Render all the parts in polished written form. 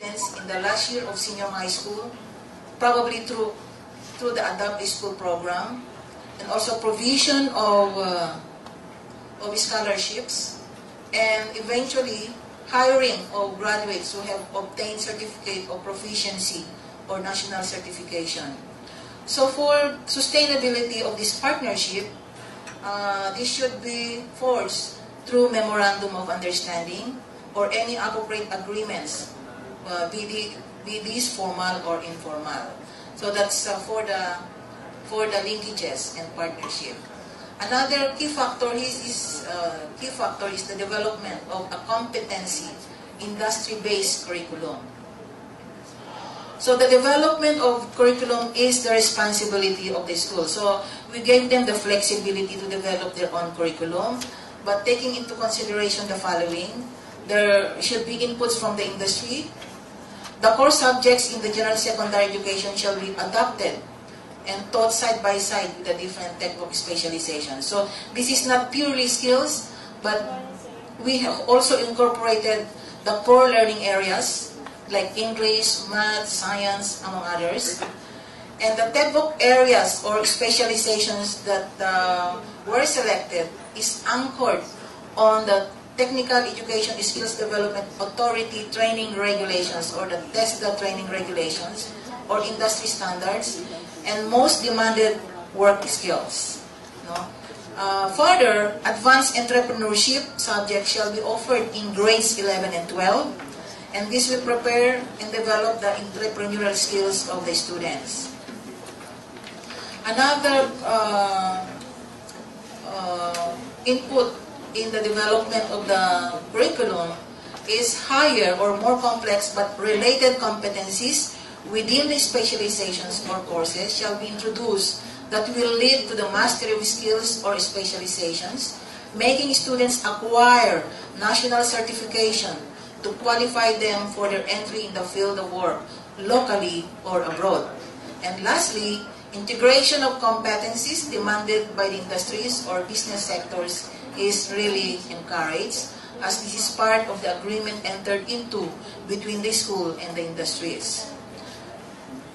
in the last year of senior high school, probably through the Adapt School program, and also provision of scholarships, and eventually hiring of graduates who have obtained certificate of proficiency or national certification. So for sustainability of this partnership, this should be forged through memorandum of understanding or any appropriate agreements, be these formal or informal. So that's for the linkages and partnership. Another key factor is the development of a competency industry-based curriculum. So the development of curriculum is the responsibility of the school. So we gave them the flexibility to develop their own curriculum, but taking into consideration the following: there should be inputs from the industry. The core subjects in the general secondary education shall be adapted and taught side by side with the different textbook specializations. So this is not purely skills, but we have also incorporated the core learning areas like English, math, science, among others. And the textbook areas or specializations that were selected is anchored on the Technical Education Skills Development Authority training regulations, or the TESDA training regulations, or industry standards, and most demanded work skills. Further, advanced entrepreneurship subjects shall be offered in grades 11 and 12, and this will prepare and develop the entrepreneurial skills of the students. Another input in the development of the curriculum is higher or more complex but related competencies within the specializations or courses shall be introduced that will lead to the mastery of skills or specializations, making students acquire national certification to qualify them for their entry in the field of work, locally or abroad. And lastly, integration of competencies demanded by the industries or business sectors is really encouraged, as this is part of the agreement entered into between the school and the industries.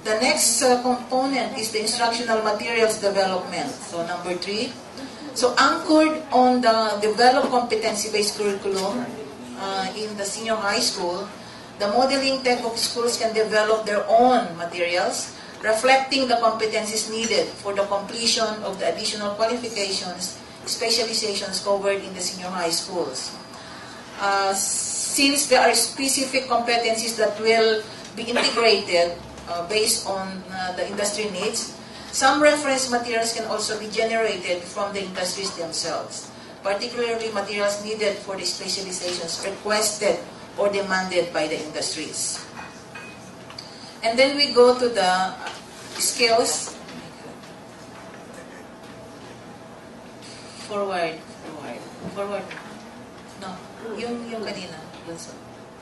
The next component is the instructional materials development. So number 3. So anchored on the developed competency-based curriculum in the senior high school, the modeling textbook schools can develop their own materials reflecting the competencies needed for the completion of the additional qualifications, specializations covered in the senior high schools. Since there are specific competencies that will be integrated based on the industry needs, some reference materials can also be generated from the industries themselves, particularly materials needed for the specializations requested or demanded by the industries. And then we go to the skills. Forward. No, yung kanina.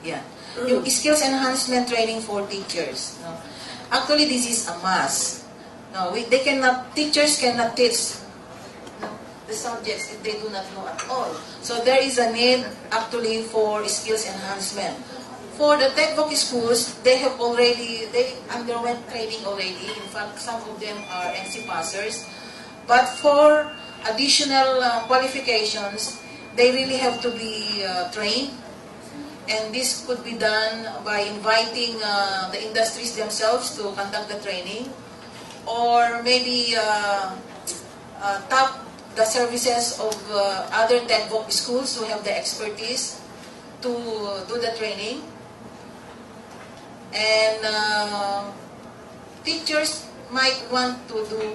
Yeah. Yung skills enhancement training for teachers. No? Actually, this is a must. No, teachers cannot teach the subjects if they do not know at all. So there is a need actually for skills enhancement. For the textbook schools, they underwent training already. In fact, some of them are NC passers. But for additional qualifications, they really have to be trained. And this could be done by inviting the industries themselves to conduct the training, or maybe tap the services of other textbook schools who have the expertise to do the training. And teachers might want to do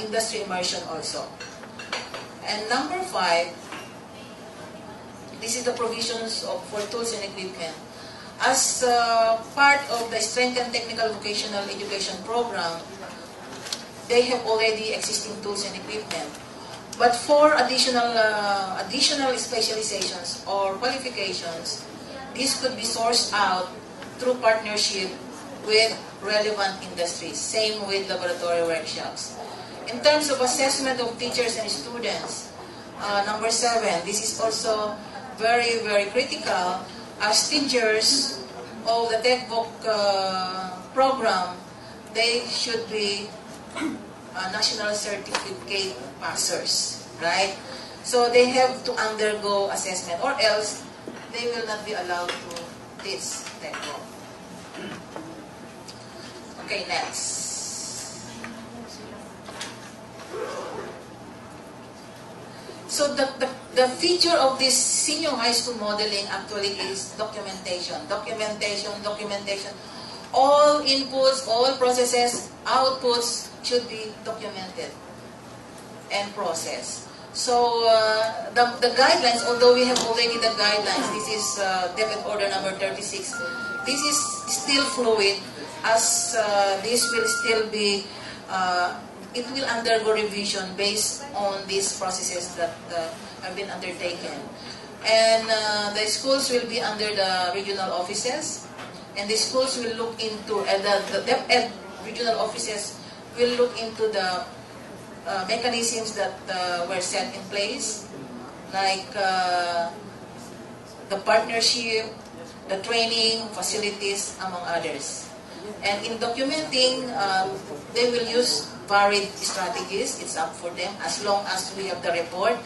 industry immersion also. And number 5, this is the provisions for tools and equipment. As part of the Strengthened Technical Vocational Education Program, they have already existing tools and equipment. But for additional specializations or qualifications, this could be sourced out through partnership with relevant industries. Same with laboratory workshops. In terms of assessment of teachers and students, number 7, this is also very, very critical, as teachers of the TechVoc program, they should be national certificate passers, right? So they have to undergo assessment, or else they will not be allowed to teach TechVoc. Okay, next. So the feature of this senior high school modeling actually is documentation. Documentation. All inputs, all processes, outputs should be documented and processed. So the guidelines, although we have already the guidelines, this is DepEd Order number 36. This is still fluid, as this will still be, it will undergo revision based on these processes that have been undertaken. And the schools will be under the regional offices, and the schools will look into, the DepEd regional offices will look into the mechanisms that were set in place, like the partnership, the training, facilities, among others. And in documenting, they will use varied strategies. It's up for them as long as we have the report.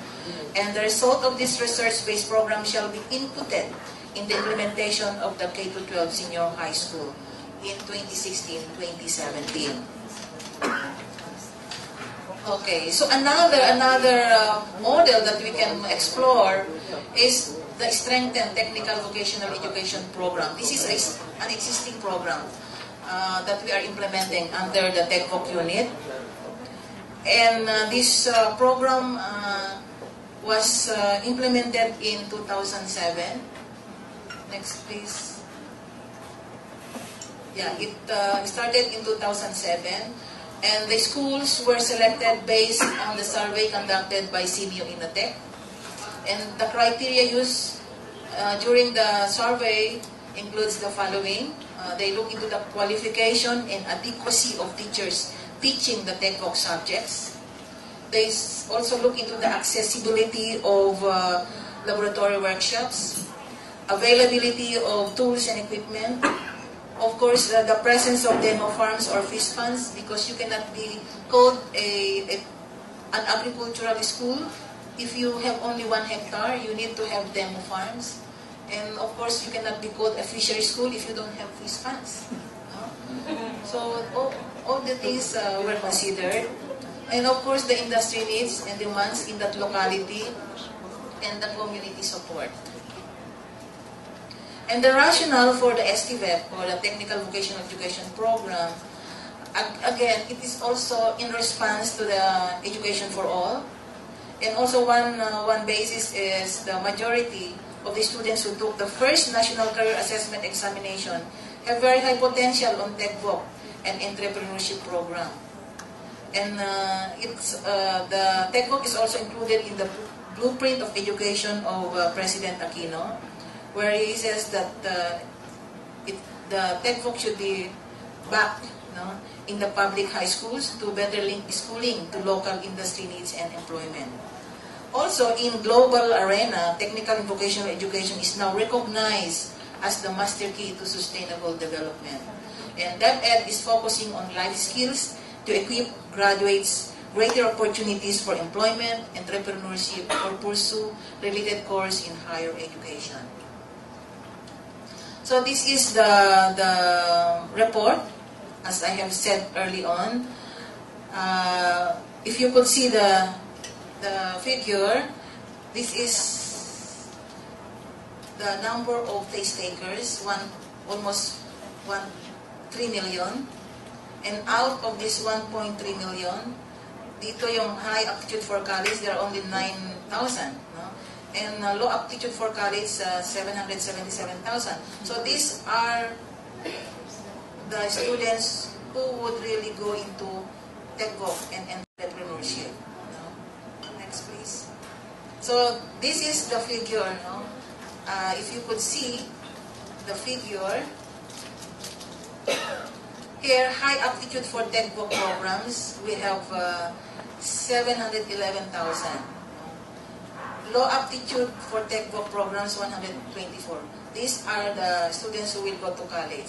And the result of this research-based program shall be inputted in the implementation of the K-12 senior high school in 2016-2017. Okay, so another model that we can explore is the Strengthened Technical Vocational Education Program. This is an existing program that we are implementing under the TechVoc unit. And this program was implemented in 2007. Next, please. Yeah, it started in 2007. And the schools were selected based on the survey conducted by CMU Innotech. And the criteria used during the survey includes the following. They look into the qualification and adequacy of teachers teaching the TechVoc subjects. They also look into the accessibility of laboratory workshops, availability of tools and equipment. Of course, the presence of demo farms or fish ponds, because you cannot be called an agricultural school if you have only 1 hectare. You need to have demo farms. And of course, you cannot be called a fishery school if you don't have fish ponds. No? So all the things were considered. And of course, the industry needs and demands in that locality and the community support. And the rationale for the STVEP, or the Technical Vocational Education Program, again, it is also in response to the Education for All. And also one basis is the majority of the students who took the first National Career Assessment Examination have very high potential on TechVoc and entrepreneurship program. And the TechVoc is also included in the Blueprint of Education of President Aquino, where he says that the TechVoc should be back, no, in the public high schools to better link schooling to local industry needs and employment. Also, in global arena, technical and vocational education is now recognized as the master key to sustainable development. And DepEd is focusing on life skills to equip graduates greater opportunities for employment, entrepreneurship, or pursue related course in higher education. So this is the report, as I have said early on. If you could see the figure, this is the number of test takers, almost 3 million. And out of this 1.3 million, dito yung high aptitude for college, there are only 9,000. No? And low aptitude for college, 777,000. So these are the students who would really go into TechVoc and entrepreneurship. No? Next, please. So this is the figure. No? If you could see the figure, here, high aptitude for TechVoc programs, we have 711,000. low aptitude for TechVoc programs, 124. These are the students who will go to college.